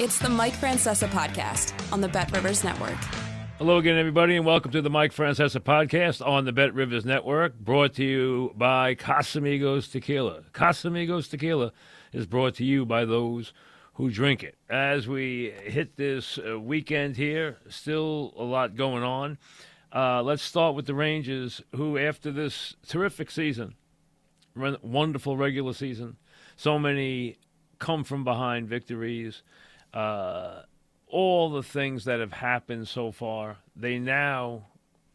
It's the Mike Francesa podcast on the Bet Rivers Network. Hello again, everybody, and welcome to the Mike Francesa podcast on the Bet Rivers Network, brought to you by Casamigos Tequila. Casamigos Tequila is brought to you by those who drink it. As we hit this weekend here, still a lot going on. Let's start with the Rangers, who after this terrific season, wonderful regular season, so many come-from-behind victories, all the things that have happened so far, they now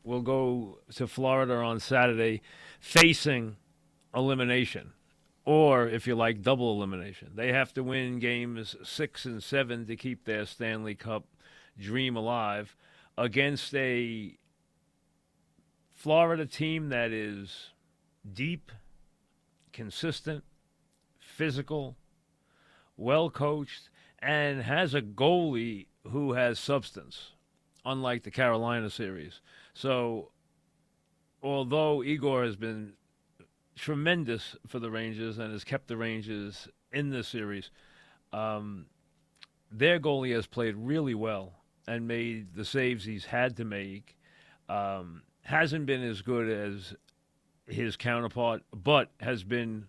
will go to Florida on Saturday facing elimination, or, if you like, double elimination. They have to win games 6 and 7 to keep their Stanley Cup dream alive against a Florida team that is deep, consistent, physical, well-coached, and has a goalie who has substance, unlike the Carolina series. So, although Igor has been tremendous for the Rangers and has kept the Rangers in this series, their goalie has played really well and made the saves he's had to make. Hasn't been as good as his counterpart, but has been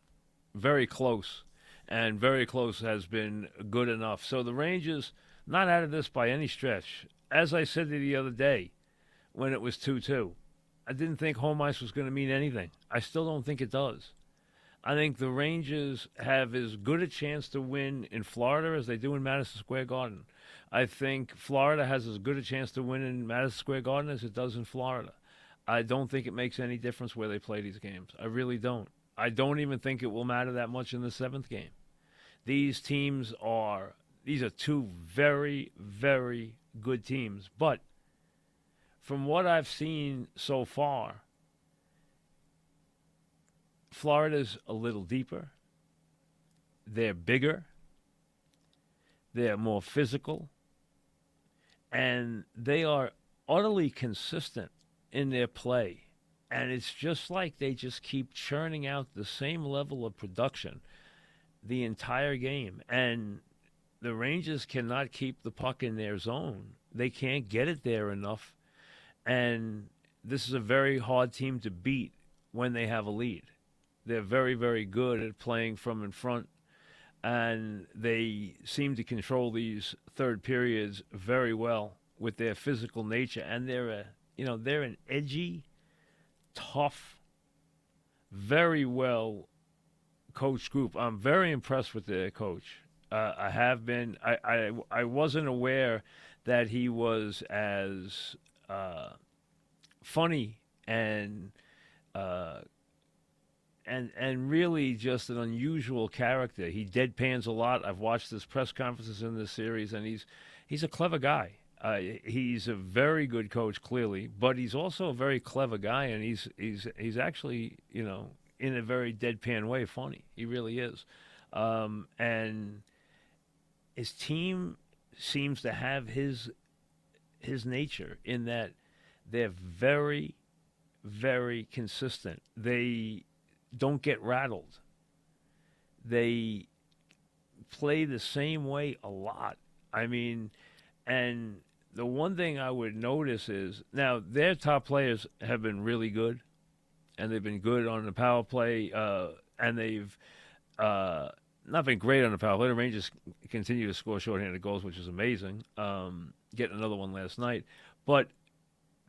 very close. And very close has been good enough. So the Rangers, not out of this by any stretch. As I said to you the other day when it was 2-2, I didn't think home ice was going to mean anything. I still don't think it does. I think the Rangers have as good a chance to win in Florida as they do in Madison Square Garden. I think Florida has as good a chance to win in Madison Square Garden as it does in Florida. I don't think it makes any difference where they play these games. I really don't. I don't even think it will matter that much in the seventh game. These are two very, very good teams. But from what I've seen so far, Florida's a little deeper. They're bigger. They're more physical. And they are utterly consistent in their play. And it's just like they just keep churning out the same level of production the entire game. And the Rangers cannot keep the puck in their zone. They can't get it there enough. And this is a very hard team to beat when they have a lead. They're very, very good at playing from in front. And they seem to control these third periods very well with their physical nature. And they're an edgy, tough, very well coach group. I'm very impressed with their coach. I have been. I wasn't aware that he was as funny and really just an unusual character. He deadpans a lot. I've watched his press conferences in this series, and he's a clever guy. He's a very good coach, clearly, but he's also a very clever guy, and he's actually, in a very deadpan way, funny. He really is. And his team seems to have his nature in that they're very, very consistent. They don't get rattled. They play the same way a lot. I mean, and the one thing I would notice is, now their top players have been really good, and they've been good on the power play, and they've not been great on the power play. The Rangers continue to score shorthanded goals, which is amazing. Getting another one last night. But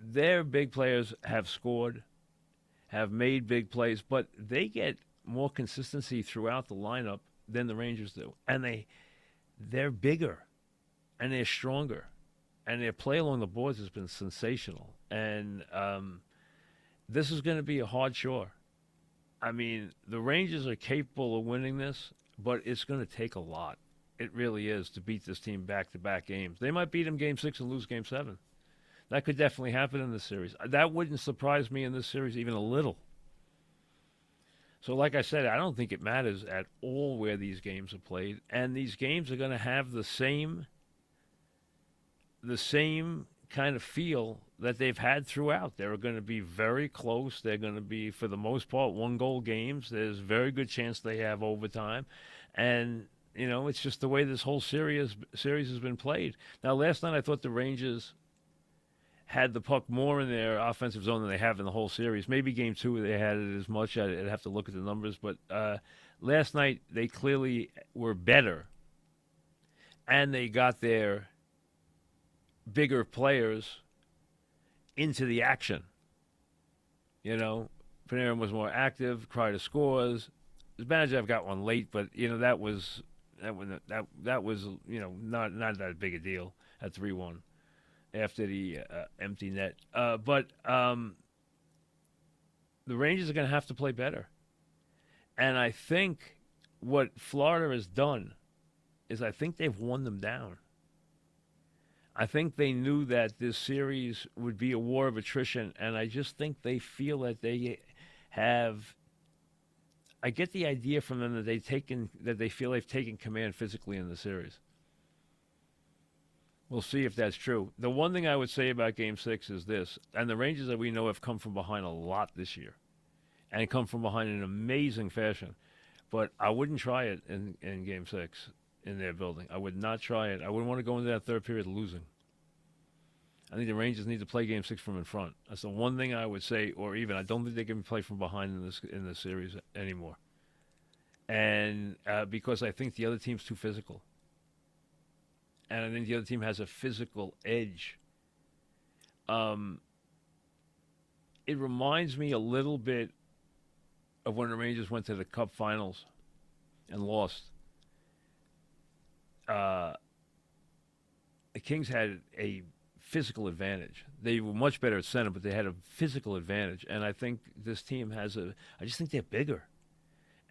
their big players have scored, have made big plays, but they get more consistency throughout the lineup than the Rangers do. And they're bigger, and they're stronger, and their play along the boards has been sensational. And this is going to be a hard chore. I mean, the Rangers are capable of winning this, but it's going to take a lot. It really is, to beat this team back-to-back games. They might beat them Game 6 and lose Game 7. That could definitely happen in this series. That wouldn't surprise me in this series even a little. So like I said, I don't think it matters at all where these games are played. And these games are going to have the same kind of feel that they've had throughout. They're going to be very close. They're going to be, for the most part, one-goal games. There's a very good chance they have overtime. And it's just the way this whole series has been played. Now, last night I thought the Rangers had the puck more in their offensive zone than they have in the whole series. Maybe game 2 they had it as much. I'd have to look at the numbers. But last night they clearly were better. And they got their bigger players into the action. Panarin was more active, Kreider scores. Zibanejad got one late, but that was not that big a deal at 3-1 after the empty net. But the Rangers are going to have to play better, and I think what Florida has done is I think they've worn them down. I think they knew that this series would be a war of attrition, and I just think they feel that they have. I get the idea from them that they feel they've taken command physically in the series. We'll see if that's true. The one thing I would say about Game 6 is this, and the Rangers that we know have come from behind a lot this year, and come from behind in an amazing fashion. But I wouldn't try it in Game 6 in their building. I would not try it. I wouldn't want to go into that third period losing. I think the Rangers need to play Game 6 from in front. That's the one thing I would say, or even I don't think they can play from behind in this series anymore. And because I think the other team's too physical. And I think the other team has a physical edge. It reminds me a little bit of when the Rangers went to the Cup Finals and lost. The Kings had a physical advantage. They were much better at center, but they had a physical advantage. And I think this team I just think they're bigger.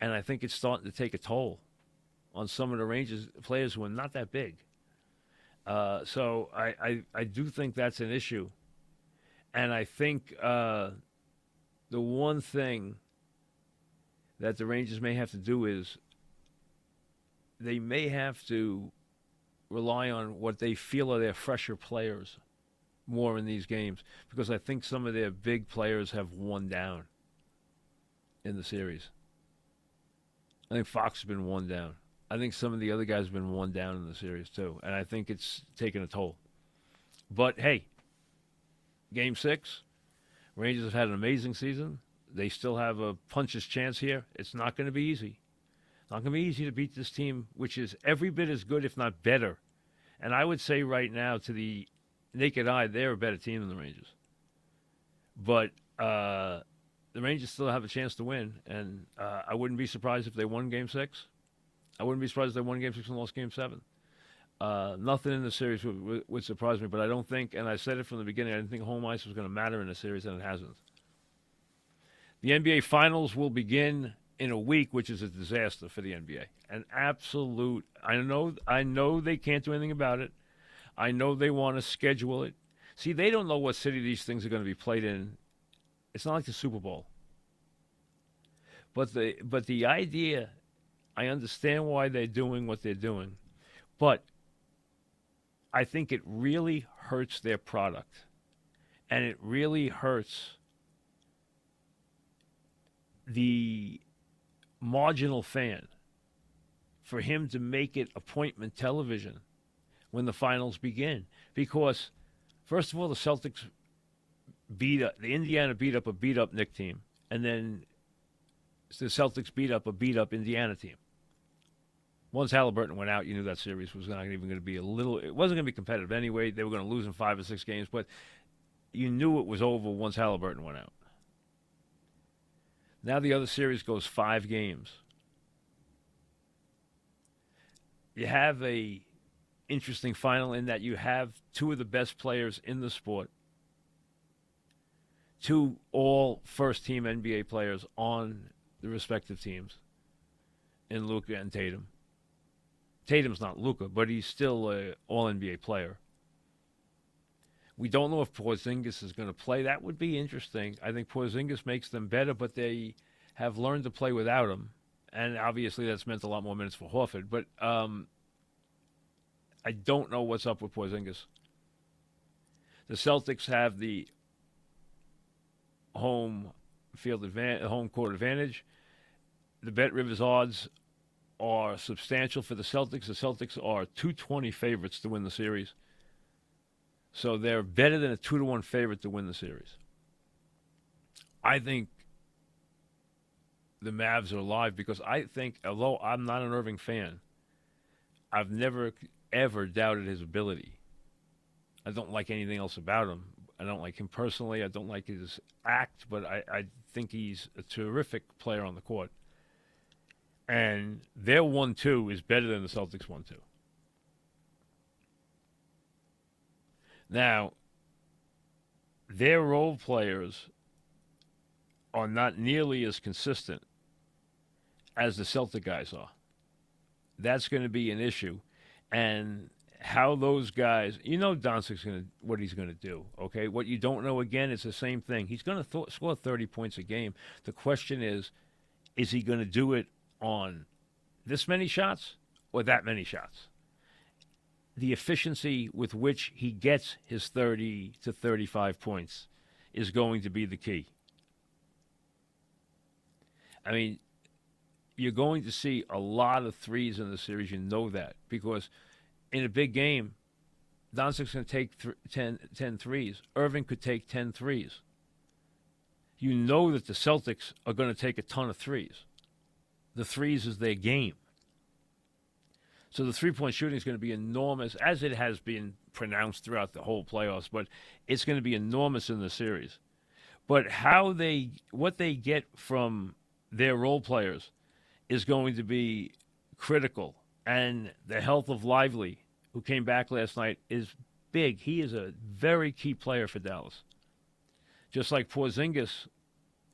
And I think it's starting to take a toll on some of the Rangers players who are not that big. So I do think that's an issue. And I think the one thing that the Rangers may have to do is they may have to rely on what they feel are their fresher players more in these games, because I think some of their big players have worn down in the series. I think Fox has been worn down. I think some of the other guys have been worn down in the series too, and I think it's taken a toll. But hey, Game 6, Rangers have had an amazing season. They still have a puncher's chance here. It's not going to be easy. Not going to be easy to beat this team, which is every bit as good, if not better. And I would say right now, to the naked eye, they're a better team than the Rangers. But the Rangers still have a chance to win, and I wouldn't be surprised if they won Game 6. I wouldn't be surprised if they won Game 6 and lost Game 7. Nothing in the series would surprise me, but I don't think, and I said it from the beginning, I didn't think home ice was going to matter in the series, and it hasn't. The NBA Finals will begin in a week, which is a disaster for the NBA. An absolute. I know they can't do anything about it. I know they want to schedule it. See, they don't know what city these things are going to be played in. It's not like the Super Bowl. But the idea, I understand why they're doing what they're doing, but I think it really hurts their product, and it really hurts the marginal fan for him to make it appointment television when the finals begin. Because, first of all, the Celtics the Indiana beat up a beat-up Knicks team, and then the Celtics beat up a beat-up Indiana team. Once Halliburton went out, you knew that series was not even going to be it wasn't going to be competitive anyway. They were going to lose in 5 or 6 games, but you knew it was over once Halliburton went out. Now the other series goes 5 games. You have a interesting final in that you have 2 of the best players in the sport, 2 all first-team NBA players on the respective teams, in Luka and Tatum. Tatum's not Luka, but he's still an all-NBA player. We don't know if Porzingis is going to play. That would be interesting. I think Porzingis makes them better, but they have learned to play without him. And obviously that's meant a lot more minutes for Horford. But I don't know what's up with Porzingis. The Celtics have the home court advantage. The Bet Rivers odds are substantial for the Celtics. The Celtics are 220 favorites to win the series. So they're better than a 2-1 favorite to win the series. I think the Mavs are live because I think, although I'm not an Irving fan, I've never, ever doubted his ability. I don't like anything else about him. I don't like him personally. I don't like his act, but I think he's a terrific player on the court. And their 1-2 is better than the Celtics 1-2. Now, their role players are not nearly as consistent as the Celtic guys are. That's going to be an issue. And how those guys, Doncic's what he's going to do, okay? What you don't know, again, it's the same thing. He's going to score 30 points a game. The question is he going to do it on this many shots or that many shots? The efficiency with which he gets his 30 to 35 points is going to be the key. I mean, you're going to see a lot of threes in the series. You know that because in a big game, Doncic's going to take 10 threes. Irving could take 10 threes. You know that the Celtics are going to take a ton of threes. The threes is their game. So the three-point shooting is going to be enormous, as it has been pronounced throughout the whole playoffs, but it's going to be enormous in the series. But what they get from their role players is going to be critical. And the health of Lively, who came back last night, is big. He is a very key player for Dallas. Just like Porzingis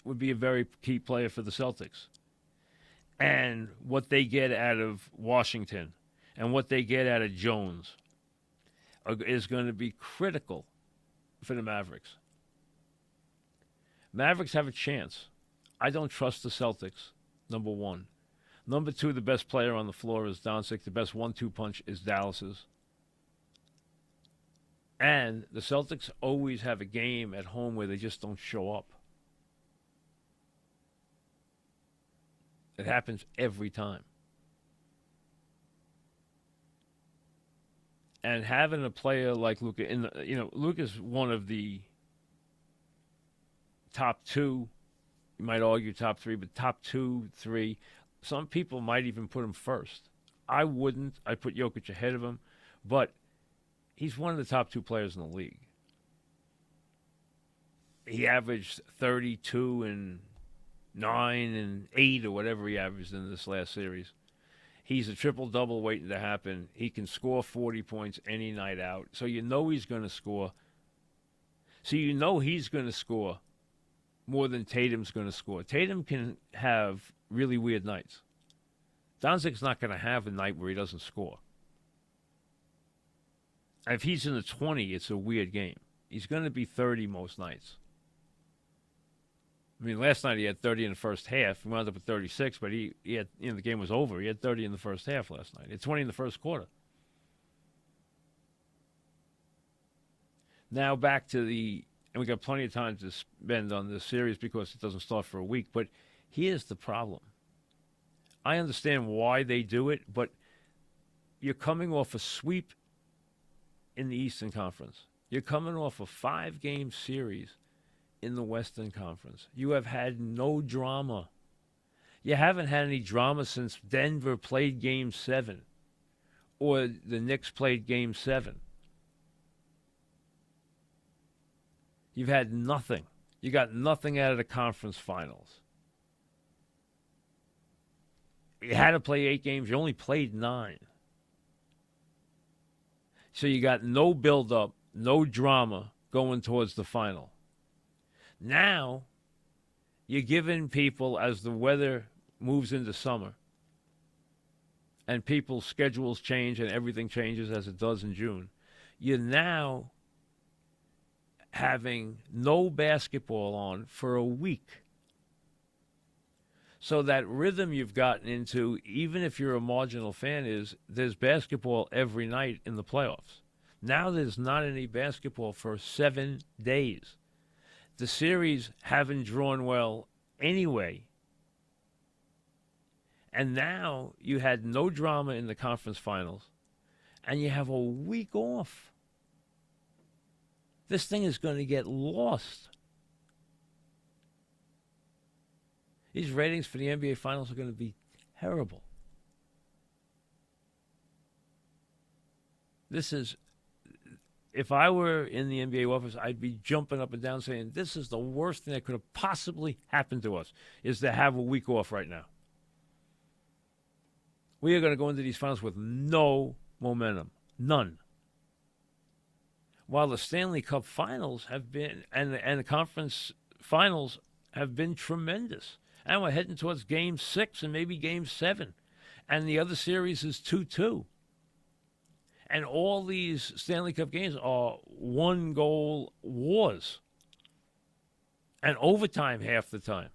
would be a very key player for the Celtics. And what they get out of Washington and what they get out of Jones is going to be critical for the Mavericks. Mavericks have a chance. I don't trust the Celtics, number one. Number two, the best player on the floor is Doncic. The best 1-2 punch is Dallas's. And the Celtics always have a game at home where they just don't show up. It happens every time. And having a player like Luka, Luka's one of the top two, you might argue top three, but top 2, 3. Some people might even put him first. I wouldn't. I put Jokic ahead of him, but he's one of the top 2 players in the league. He averaged 32 and 9 and 8 or whatever he averaged in this last series. He's a triple-double waiting to happen. He can score 40 points any night out. So you know he's going to score. So you know he's going to score more than Tatum's going to score. Tatum can have really weird nights. Doncic's not going to have a night where he doesn't score. If he's in the 20, it's a weird game. He's going to be 30 most nights. I mean, last night he had 30 in the first half. He wound up with 36, but he had, the game was over. He had 30 in the first half last night. He had 20 in the first quarter. Now back to and we got plenty of time to spend on this series because it doesn't start for a week, but here's the problem. I understand why they do it, but you're coming off a sweep in the Eastern Conference. You're coming off a 5-game series in the Western Conference. You have had no drama. You haven't had any drama since Denver played Game 7 or the Knicks played Game 7. You've had nothing. You got nothing out of the conference finals. You had to play 8 games. You only played 9. So you got no build-up, no drama going towards the final. Now, you're giving people, as the weather moves into summer, and people's schedules change and everything changes as it does in June, you're now having no basketball on for a week. So that rhythm you've gotten into, even if you're a marginal fan, is there's basketball every night in the playoffs. Now there's not any basketball for 7 days. The series haven't drawn well anyway. And now you had no drama in the conference finals, and you have a week off. This thing is going to get lost. These ratings for the NBA Finals are going to be terrible. This is, if I were in the NBA office, I'd be jumping up and down saying, this is the worst thing that could have possibly happened to us, is to have a week off right now. We are going to go into these finals with no momentum. None. While the Stanley Cup finals have been, and the conference finals have been tremendous. And we're heading towards Game 6 and maybe Game 7. And the other series is 2-2. And all these Stanley Cup games are one-goal wars. And overtime half the time.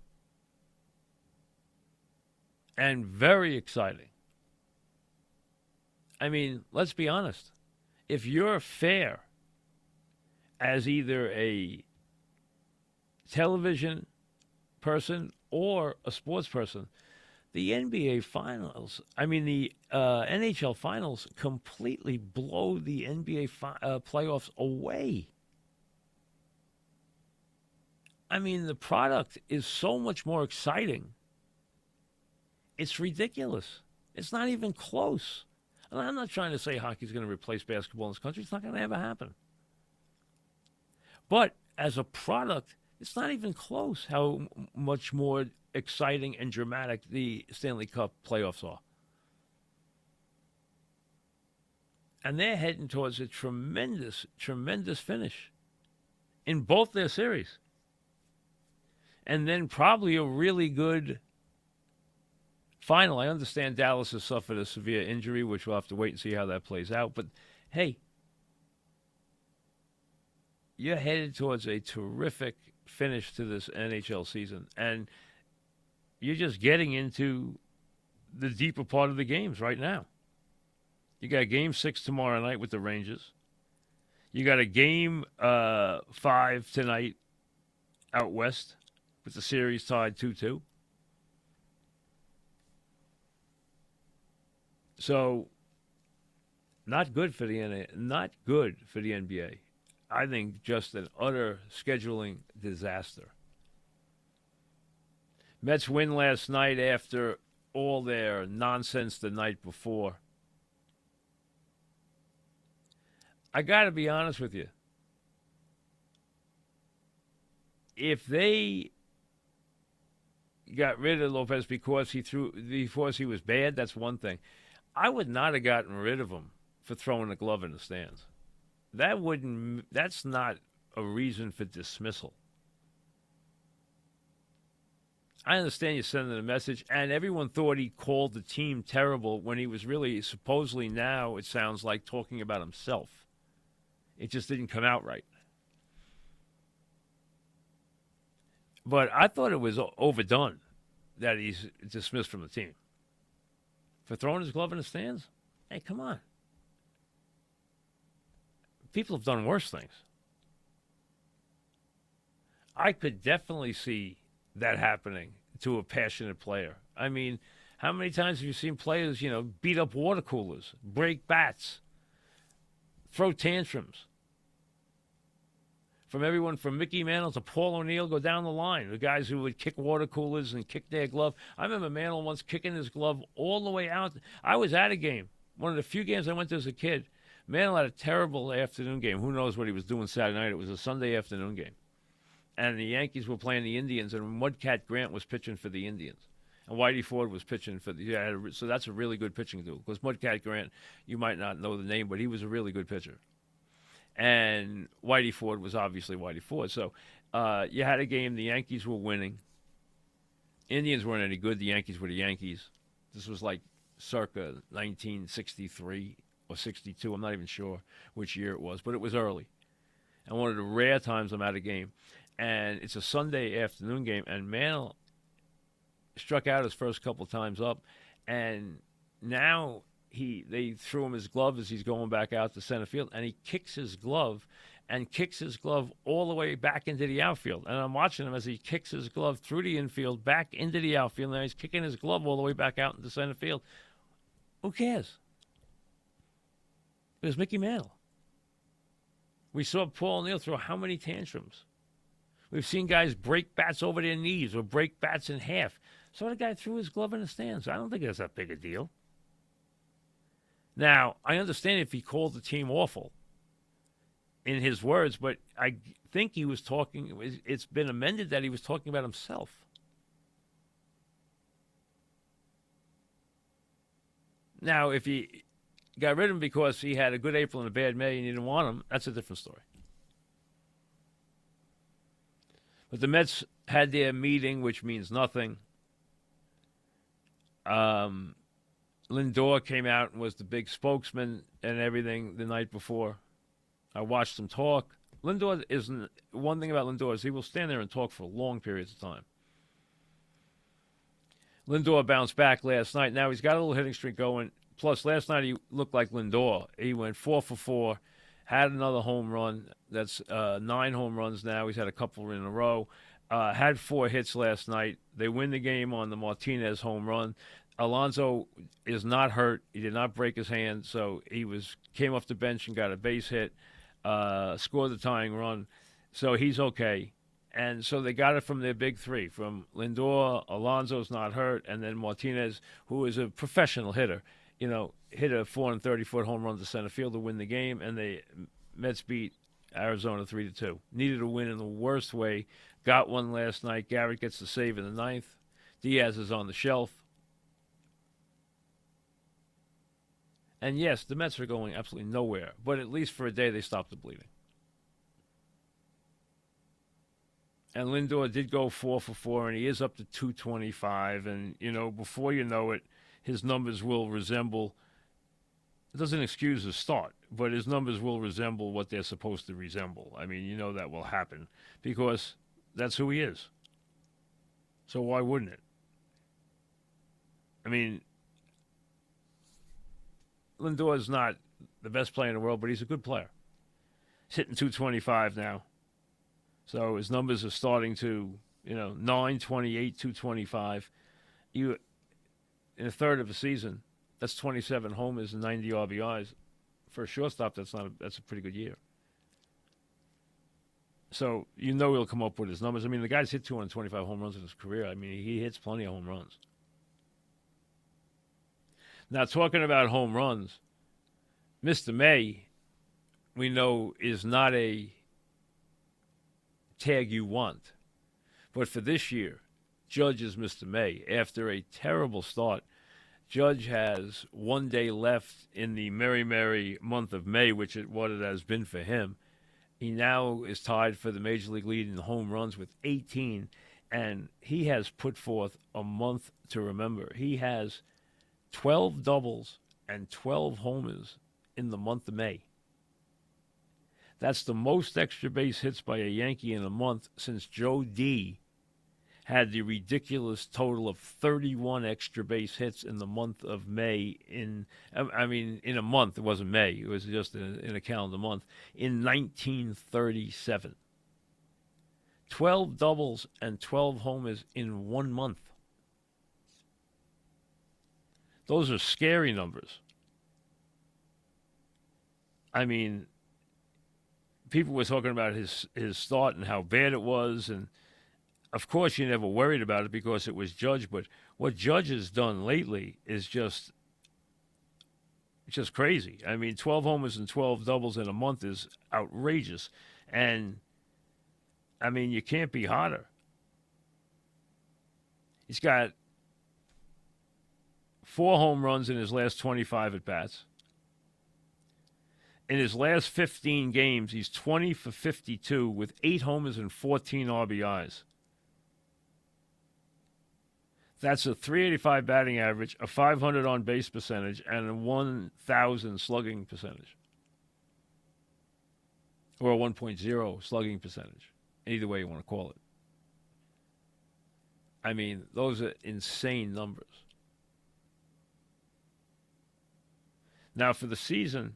And very exciting. I mean, let's be honest. If you're fair as either a television person or a sports person, the NBA Finals, the NHL Finals completely blow the NBA playoffs away. I mean, the product is so much more exciting. It's ridiculous. It's not even close. And I'm not trying to say hockey's going to replace basketball in this country. It's not going to ever happen. But as a product, it's not even close how much more exciting and dramatic the Stanley Cup playoffs are. And they're heading towards a tremendous, tremendous finish in both their series. And then probably a really good final. I understand Dallas has suffered a severe injury, which we'll have to wait and see how that plays out. But, hey, you're headed towards a terrific finish to this NHL season. And you're just getting into the deeper part of the games right now. You got Game 6 tomorrow night with the Rangers. You got a Game 5 tonight out west with the series tied 2-2. So, not good for the NBA. I think just an utter scheduling disaster. Mets win last night after all their nonsense the night before. I got to be honest with you. If they got rid of Lopez because he was bad, that's one thing. I would not have gotten rid of him for throwing a glove in the stands. That's not a reason for dismissal. I understand you're sending a message, and everyone thought he called the team terrible when he was really, supposedly now, it sounds like, talking about himself. It just didn't come out right. But I thought it was overdone that he's dismissed from the team. For throwing his glove in the stands? Hey, come on. People have done worse things. I could definitely see that happening to a passionate player. I mean, how many times have you seen players, beat up water coolers, break bats, throw tantrums? From everyone from Mickey Mantle to Paul O'Neill, go down the line. The guys who would kick water coolers and kick their glove. I remember Mantle once kicking his glove all the way out. I was at a game, one of the few games I went to as a kid. Mantle had a terrible afternoon game. Who knows what he was doing Saturday night? It was a Sunday afternoon game. And the Yankees were playing the Indians, and Mudcat Grant was pitching for the Indians. And Whitey Ford was pitching for so that's a really good pitching duel. Because Mudcat Grant, you might not know the name, but he was a really good pitcher. And Whitey Ford was obviously Whitey Ford. So you had a game, the Yankees were winning. Indians weren't any good. The Yankees were the Yankees. This was like circa 1963 or 62. I'm not even sure which year it was, but it was early. And one of the rare times I'm at a game. And it's a Sunday afternoon game, and Mantle struck out his first couple times up. And now they threw him his glove as he's going back out to center field, and he kicks his glove, and kicks his glove all the way back into the outfield. And I'm watching him as he kicks his glove through the infield, back into the outfield, and now he's kicking his glove all the way back out into center field. Who cares? It was Mickey Mantle. We saw Paul O'Neill throw how many tantrums? We've seen guys break bats over their knees or break bats in half. So the guy threw his glove in the stands. I don't think that's that big a deal. Now, I understand if he called the team awful in his words, but I think he was talking, it's been amended that he was talking about himself. Now, if he got rid of him because he had a good April and a bad May and you didn't want him, that's a different story. But the Mets had their meeting, which means nothing. Lindor came out and was the big spokesman and everything the night before. I watched him talk. Lindor isn't. One thing about Lindor is he will stand there and talk for long periods of time. Lindor bounced back last night. Now he's got a little hitting streak going. Plus, last night he looked like Lindor. He went 4 for 4, had another home run. That's 9 home runs now. He's had a couple in a row. Had 4 hits last night. They win the game on the Martinez home run. Alonso is not hurt. He did not break his hand, so he came off the bench and got a base hit, scored the tying run. So he's okay. And so they got it from their big three, from Lindor, Alonso's not hurt, and then Martinez, who is a professional hitter, hit a 430-foot home run to center field to win the game, and the Mets beat Arizona 3-2. Needed a win in the worst way. Got one last night. Garrett gets the save in the ninth. Diaz is on the shelf. And yes, the Mets are going absolutely nowhere, but at least for a day they stopped the bleeding. And Lindor did go 4 for 4, and he is up to 225. And, before you know it, his numbers will resemble, it doesn't excuse his start, but his numbers will resemble what they're supposed to resemble. I mean, that will happen because that's who he is. So why wouldn't it? I mean, Lindor is not the best player in the world, but he's a good player. He's hitting 225 now. So his numbers are starting to, 928, 225. In a third of a season, that's 27 homers and 90 RBIs. For a shortstop, that's a pretty good year. So he'll come up with his numbers. I mean, the guy's hit 225 home runs in his career. I mean, he hits plenty of home runs. Now, talking about home runs, Mr. May, we know, is not a tag you want. But for this year, Judge is Mr. May. After a terrible start, Judge has 1 day left in the merry month of May, which is what it has been for him. He now is tied for the Major League lead in home runs with 18, and he has put forth a month to remember. He has 12 doubles and 12 homers in the month of May. That's the most extra base hits by a Yankee in a month since Joe D had the ridiculous total of 31 extra base hits in the month of May. In a month. It wasn't May. It was just in a calendar month. In 1937. 12 doubles and 12 homers in 1 month. Those are scary numbers. I mean, people were talking about his start and how bad it was, and of course you never worried about it because it was Judge, but what Judge has done lately is just crazy. I mean, 12 homers and 12 doubles in a month is outrageous, and I mean, you can't be hotter. He's got 4 home runs in his last 25 at-bats. In his last 15 games, he's 20 for 52 with 8 homers and 14 RBIs. That's a .385 batting average, a .500 on-base percentage, and a 1,000 slugging percentage. Or a 1.0 slugging percentage, either way you want to call it. I mean, those are insane numbers. Now, for the season,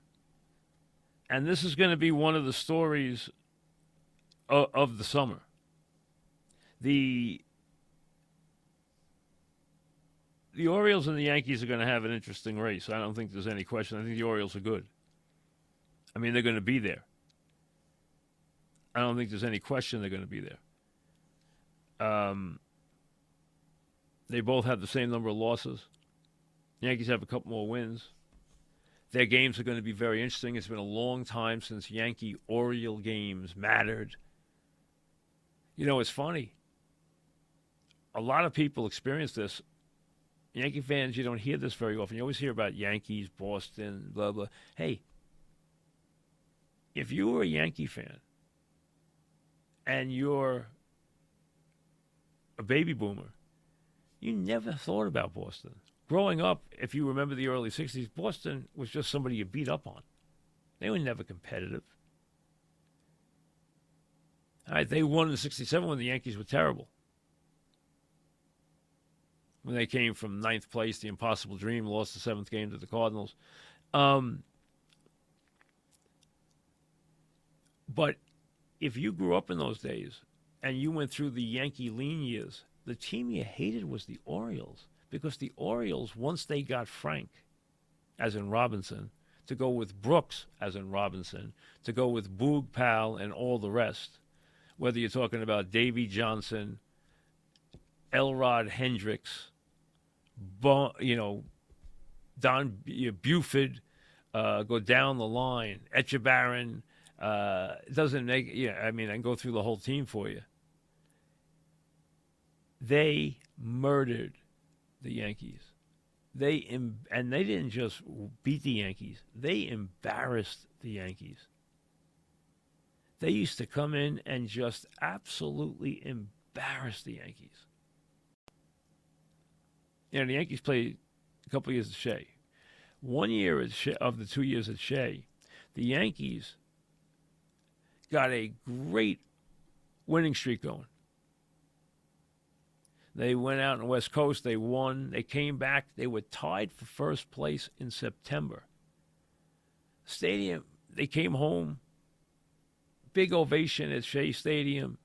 And this is going to be one of the stories of the summer. The Orioles and the Yankees are going to have an interesting race. I don't think there's any question. I think the Orioles are good. I mean, they're going to be there. I don't think there's any question they're going to be there. They both have the same number of losses. The Yankees have a couple more wins. Their games are going to be very interesting. It's been a long time since Yankee-Oriole games mattered. You know, it's funny. A lot of people experience this. Yankee fans, you don't hear this very often. You always hear about Yankees, Boston, blah, blah. Hey, if you were a Yankee fan and you're a baby boomer, you never thought about Boston. Growing up, if you remember the early 60s, Boston was just somebody you beat up on. They were never competitive. All right, they won in '67 when the Yankees were terrible. When they came from ninth place, the impossible dream, lost the seventh game to the Cardinals. But if you grew up in those days and you went through the Yankee lean years, the team you hated was the Orioles, because the Orioles, once they got Frank, as in Robinson, to go with Brooks, as in Robinson, to go with Boog Powell and all the rest, whether you're talking about Davey Johnson, Elrod Hendricks, Don Buford, go down the line, Etchebarren, it doesn't make, I can go through the whole team for you. They murdered the Yankees. And they didn't just beat the Yankees. They embarrassed the Yankees. They used to come in and just absolutely embarrass the Yankees. The Yankees played a couple of years at Shea. 1 year at Shea, of the 2 years at Shea, the Yankees got a great winning streak going. They went out on the West Coast. They won. They came back. They were tied for first place in September. Stadium, they came home. Big ovation at Shea Stadium.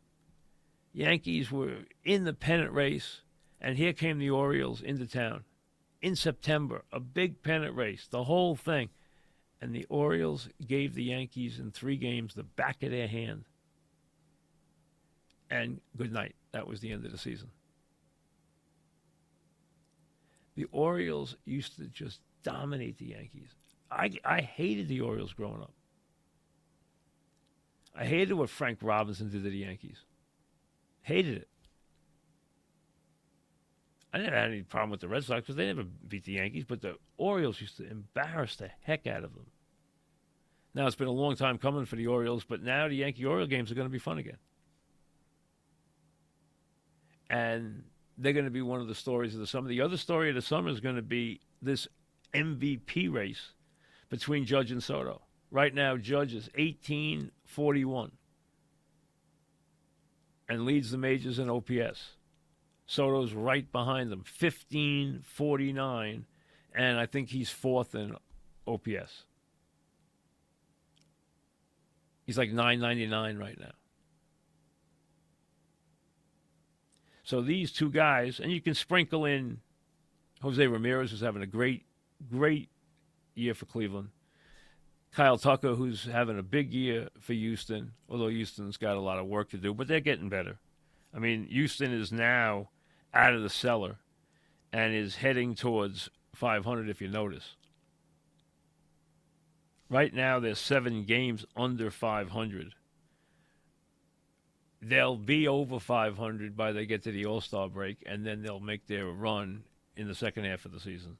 Yankees were in the pennant race, and here came the Orioles into town in September. A big pennant race, the whole thing. And the Orioles gave the Yankees in 3 games the back of their hand. And good night. That was the end of the season. The Orioles used to just dominate the Yankees. I hated the Orioles growing up. I hated what Frank Robinson did to the Yankees. Hated it. I never had any problem with the Red Sox because they never beat the Yankees, but the Orioles used to embarrass the heck out of them. Now, it's been a long time coming for the Orioles, but now the Yankee-Oriole games are going to be fun again. And they're going to be one of the stories of the summer. The other story of the summer is going to be this MVP race between Judge and Soto. Right now, Judge is 18-41 and leads the majors in OPS. Soto's right behind them, 15-49, and I think he's fourth in OPS. He's like 999 right now. So these two guys, and you can sprinkle in Jose Ramirez, who's having a great year for Cleveland. Kyle Tucker, who's having a big year for Houston, although Houston's got a lot of work to do, but they're getting better. I mean, Houston is now out of the cellar and is heading towards 500, if you notice. Right now, they're 7 games under 500. They'll be over 500 by they get to the All-Star break, and then they'll make their run in the second half of the season.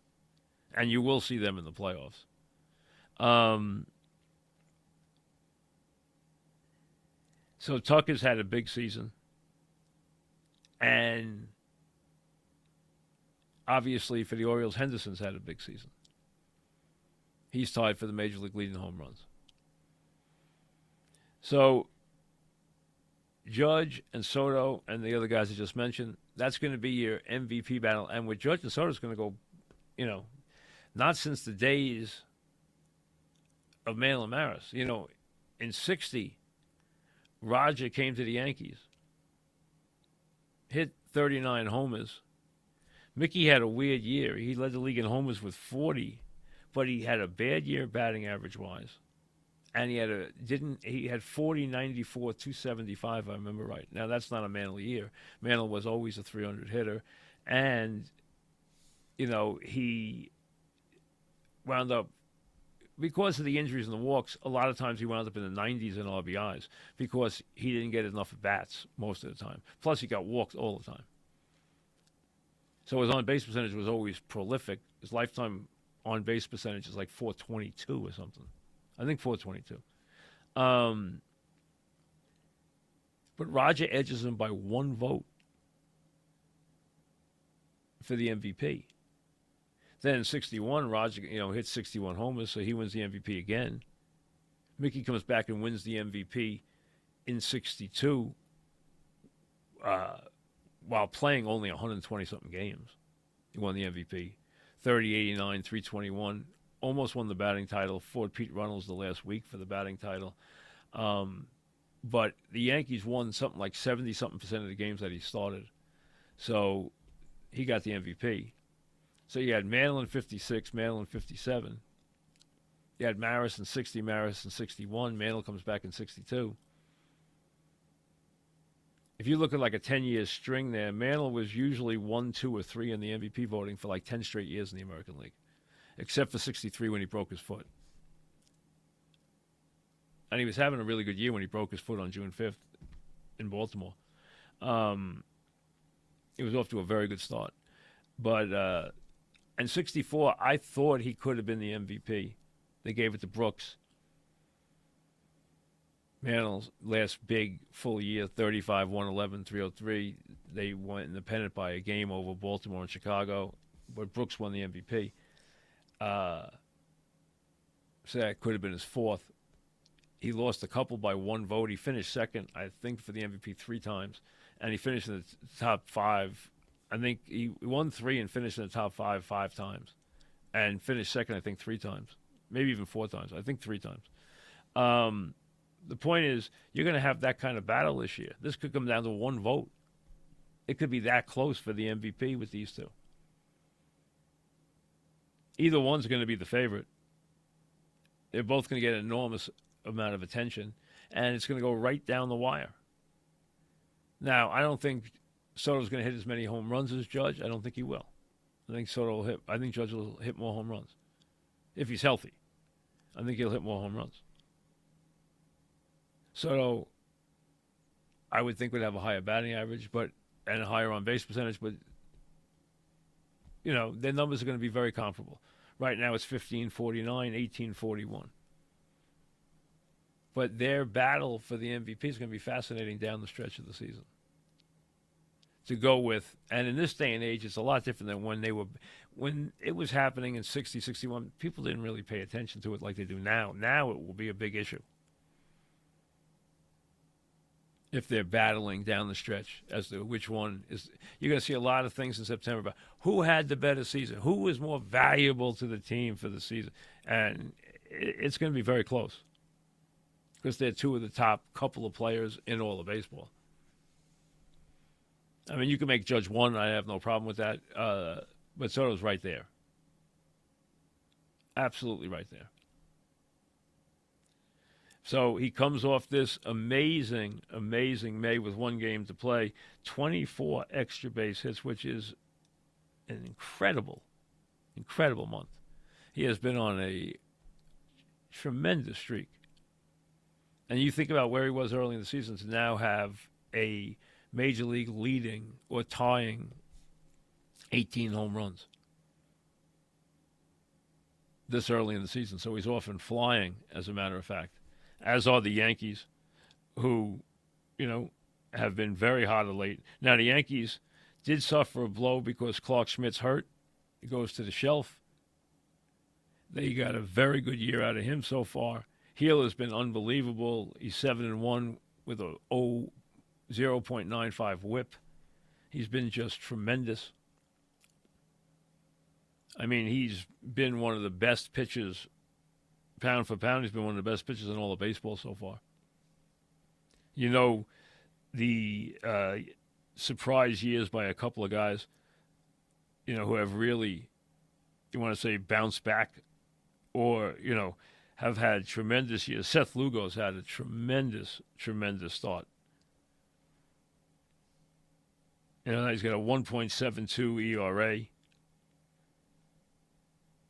And you will see them in the playoffs. So Tucker's had a big season. And obviously for the Orioles, Henderson's had a big season. He's tied for the Major League lead in home runs. So Judge and Soto and the other guys I just mentioned, that's going to be your MVP battle. And with Judge and Soto, it's going to go, not since the days of Mantle and Maris. You know, in 60, Roger came to the Yankees, hit 39 homers. Mickey had a weird year. He led the league in homers with 40, but he had a bad year batting average-wise. And he had 40, 94, 275, if I remember right. Now, that's not a Mantle year. Mantle was always a 300 hitter. And, you know, he wound up, because of the injuries and the walks, a lot of times he wound up in the 90s in RBIs because he didn't get enough at-bats most of the time. Plus, he got walked all the time. So his on-base percentage was always prolific. His lifetime on-base percentage is like 422 or something. I think 422. But Roger edges him by 1 vote for the MVP. Then in 61, Roger, hits 61 homers, so he wins the MVP again. Mickey comes back and wins the MVP in 62 while playing only 120-something games. He won the MVP. 30, 89, 321. Almost won the batting title. Fought Pete Runnels the last week for the batting title. But the Yankees won something like 70-something% of the games that he started. So he got the MVP. So you had Mantle in 56, Mantle in 57. You had Maris in 60, Maris in 61. Mantle comes back in 62. If you look at like a 10-year string there, Mantle was usually 1, 2, or 3 in the MVP voting for like 10 straight years in the American League, except for 63 when he broke his foot. And he was having a really good year when he broke his foot on June 5th in Baltimore. He was off to a very good start. But in 64, I thought he could have been the MVP. They gave it to Brooks. Mantle's last big full year, 35, 111, 303. They went independent by a game over Baltimore and Chicago, but Brooks won the MVP. So that could have been his 4th. He lost a couple by 1 vote. He finished second, I think, for the MVP 3 times, and he finished in the top 5. I think he won 3 and finished in the top 5 times, and finished second, I think, 3 times, maybe even 4 times. I think 3 times. The point is, you're going to have that kind of battle this year. This could come down to 1 vote. It could be that close for the MVP with these two. Either one's going to be the favorite. They're both going to get an enormous amount of attention, and it's going to go right down the wire. Now, I don't think Soto's going to hit as many home runs as Judge. I don't think he will. I think Judge will hit more home runs. If he's healthy, I think he'll hit more home runs. Soto, I would think, would have a higher batting average, and a higher on-base percentage, but, their numbers are going to be very comparable. Right now it's 15-49, 18-41. But their battle for the MVP is going to be fascinating down the stretch of the season. To go with, and in this day and age, it's a lot different than when it was happening in 60, 61. People didn't really pay attention to it like they do now. Now it will be a big issue if they're battling down the stretch as to which one is. You're going to see a lot of things in September about who had the better season, who was more valuable to the team for the season. And it's going to be very close because they're 2 of the top couple of players in all of baseball. I mean, you can make Judge 1. I have no problem with that. But Soto's right there. Absolutely right there. So he comes off this amazing May with 1 game to play, 24 extra base hits, which is an incredible month. He has been on a tremendous streak. And you think about where he was early in the season to now have a major league leading or tying 18 home runs this early in the season. So he's off and flying, as a matter of fact. As are the Yankees, who, have been very hot of late. Now, the Yankees did suffer a blow because Clark Schmidt's hurt. He goes to the shelf. They got a very good year out of him so far. Heel has been unbelievable. He's 7-1 with a 0.95 whip. He's been just tremendous. I mean, he's been one of the best pitchers pound for pound, he's been one of the best pitchers in all of baseball so far. You know, the surprise years by a couple of guys, you know, who have really, you want to say, bounced back or, you know, have had tremendous years. Seth Lugo's had a tremendous, tremendous start. You know, he's got a 1.72 ERA.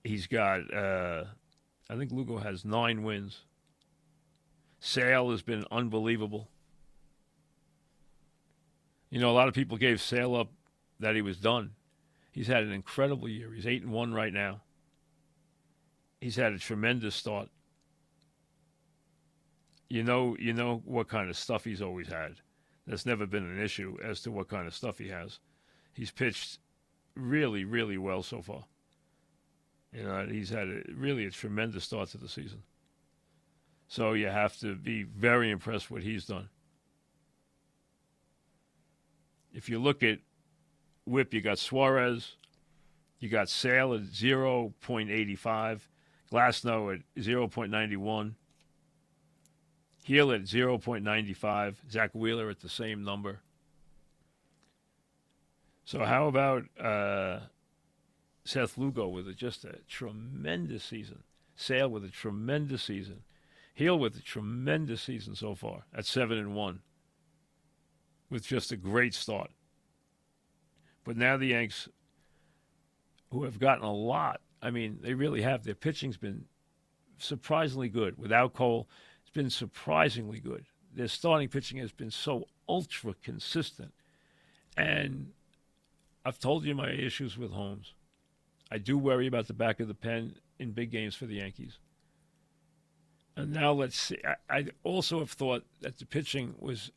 He's got, I think Lugo has 9 wins. Sale has been unbelievable. You know, a lot of people gave Sale up that he was done. He's had an incredible year. He's 8-1 right now. He's had a tremendous start. You know what kind of stuff he's always had. That's never been an issue as to what kind of stuff he has. He's pitched really, really well so far. You know, he's had really a tremendous start to the season. So you have to be very impressed with what he's done. If you look at whip, you got Suarez, you got Sale at 0.85, Glasnow at 0.91, Heel at 0.95, Zach Wheeler at the same number. So how about Seth Lugo with just a tremendous season, Sale with a tremendous season, Heel with a tremendous season so far at 7-1. With just a great start. But now the Yanks, who have gotten a lot, I mean, they really have. Their pitching's been surprisingly good. Without Cole, it's been surprisingly good. Their starting pitching has been so ultra consistent. And I've told you my issues with Holmes. I do worry about the back of the pen in big games for the Yankees. And now let's see. I also have thought that the pitching was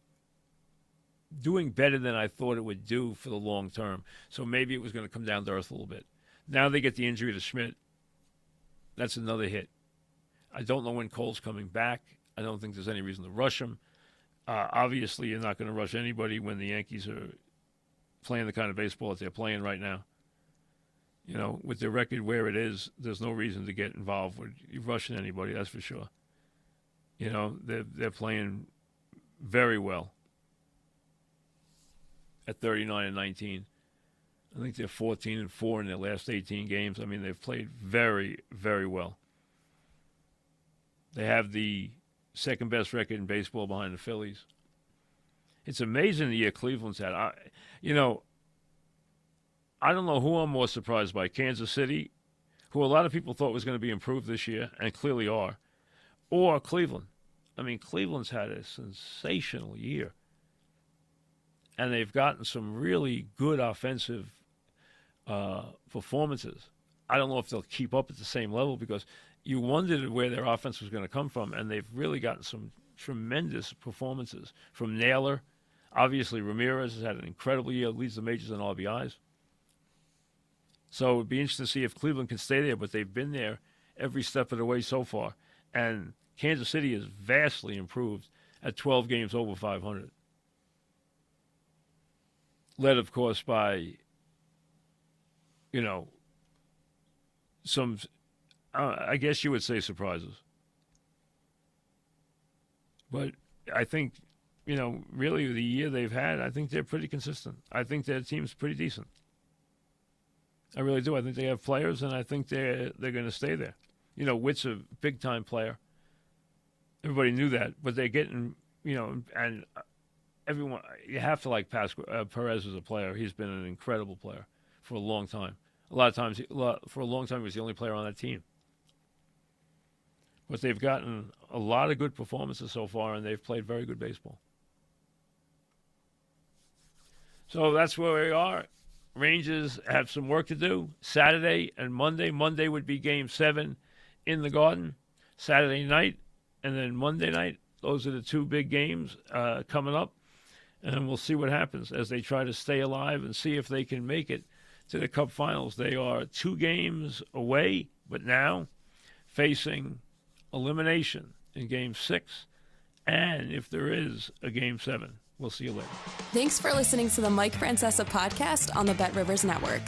doing better than I thought it would do for the long term. So maybe it was going to come down to earth a little bit. Now they get the injury to Schmidt. That's another hit. I don't know when Cole's coming back. I don't think there's any reason to rush him. Obviously, you're not going to rush anybody when the Yankees are playing the kind of baseball that they're playing right now. You know, with their record where it is, there's no reason to get involved with rushing anybody, that's for sure. You know, they're playing very well. At 39-19. I think they're 14-4 in their last 18 games. I mean, they've played very, very well. They have the second best record in baseball behind the Phillies. It's amazing the year Cleveland's had. I don't know who I'm more surprised by, Kansas City, who a lot of people thought was going to be improved this year, and clearly are, or Cleveland. I mean, Cleveland's had a sensational year. And they've gotten some really good offensive performances. I don't know if they'll keep up at the same level because you wondered where their offense was going to come from, and they've really gotten some tremendous performances from Naylor. Obviously, Ramirez has had an incredible year, leads the majors in RBIs. So it would be interesting to see if Cleveland can stay there, but they've been there every step of the way so far. And Kansas City is vastly improved at 12 games over 500. Led, of course, by, some, I guess you would say surprises. But I think, really the year they've had, I think they're pretty consistent. I think their team's pretty decent. I really do. I think they have players, and I think they're going to stay there. Witt's a big-time player. Everybody knew that, but they're getting, and everyone, you have to like Perez as a player. He's been an incredible player for a long time. For a long time, he was the only player on that team. But they've gotten a lot of good performances so far, and they've played very good baseball. So that's where we are. Rangers have some work to do. Saturday and Monday. Monday would be Game 7 in the Garden. Saturday night, and then Monday night. Those are the two big games coming up. And we'll see what happens as they try to stay alive and see if they can make it to the Cup Finals. They are 2 games away, but now facing elimination in Game 6, and if there is a Game 7. We'll see you later. Thanks for listening to the Mike Francesa podcast on the Bet Rivers Network.